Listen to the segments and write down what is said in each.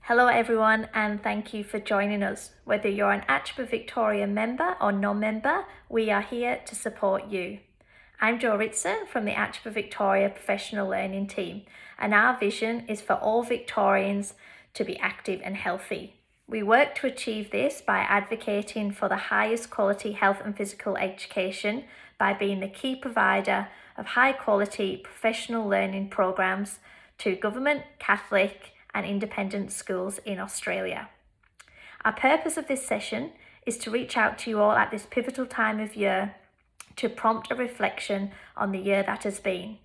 Hello everyone, and thank you for joining us. Whether you're an ACHPER Victoria member or non-member, we are here to support you. I'm Ritson from the ACHPER Victoria Professional Learning team, and our vision is for all Victorians to be active and healthy. We work to achieve this by advocating for the highest quality health and physical education by being the key provider of high quality professional learning programs to government, Catholic and independent schools in Australia. Our purpose of this session is to reach out to you all at this pivotal time of year to prompt a reflection on the year that has been.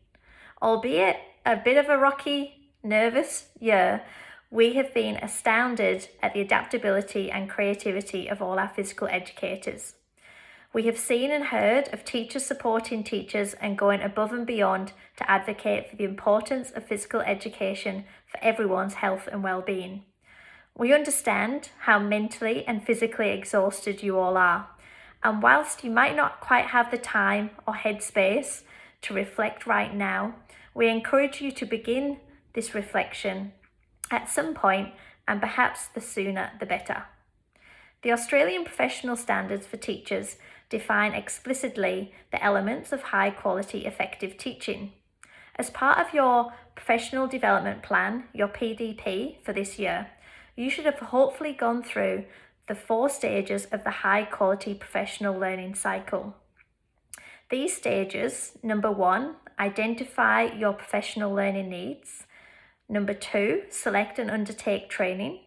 Albeit a bit of a rocky, nervous year, we have been astounded at the adaptability and creativity of all our physical educators. We have seen and heard of teachers supporting teachers and going above and beyond to advocate for the importance of physical education for everyone's health and well-being. We understand how mentally and physically exhausted you all are, and whilst you might not quite have the time or headspace to reflect right now, we encourage you to begin this reflection at some point, and perhaps the sooner the better. The Australian Professional Standards for Teachers define explicitly the elements of high quality effective teaching. As part of your professional development plan, your PDP for this year, you should have hopefully gone through the 4 stages of the high quality professional learning cycle. These stages: number 1, identify your professional learning needs. Number 2, select and undertake training.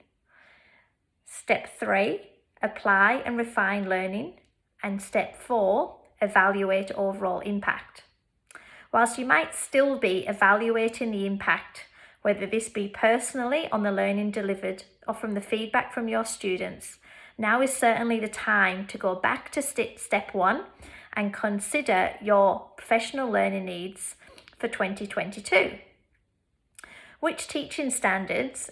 Step 3, apply and refine learning. And step 4, evaluate overall impact. Whilst you might still be evaluating the impact, whether this be personally on the learning delivered or from the feedback from your students, now is certainly the time to go back to step 1 and consider your professional learning needs for 2022. Which teaching standards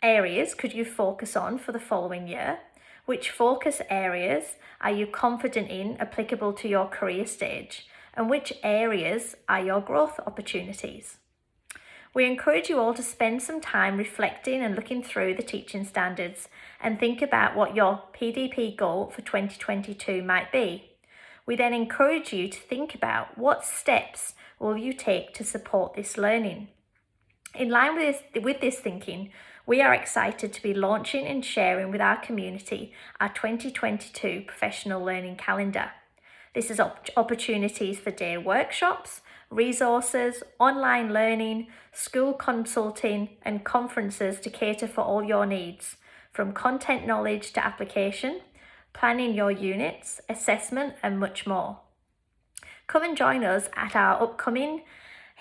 areas could you focus on for the following year? Which focus areas are you confident in applicable to your career stage? And which areas are your growth opportunities? We encourage you all to spend some time reflecting and looking through the teaching standards and think about what your PDP goal for 2022 might be. We then encourage you to think about what steps will you take to support this learning. In line with this thinking, we are excited to be launching and sharing with our community our 2022 professional learning calendar. This is opportunities for day workshops, resources, online learning, school consulting, and conferences to cater for all your needs, from content knowledge to application, planning your units, assessment, and much more. Come and join us at our upcoming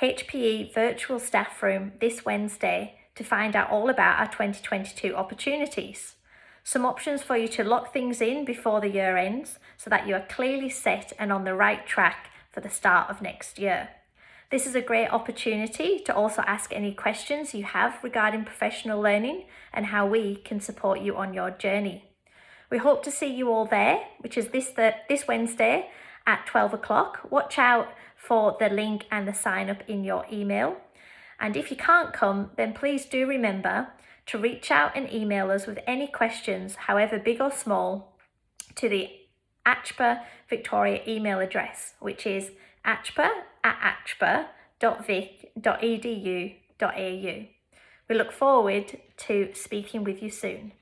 HPE virtual staff room this Wednesday to find out all about our 2022 opportunities. Some options for you to lock things in before the year ends so that you are clearly set and on the right track for the start of next year. This is a great opportunity to also ask any questions you have regarding professional learning and how we can support you on your journey. We hope to see you all there, which is this Wednesday at 12 o'clock. Watch out for the link and the sign up in your email. And if you can't come, then please do remember to reach out and email us with any questions, however big or small, to the ACHPER Victoria email address, which is achper@achper.vic.edu.au. We look forward to speaking with you soon.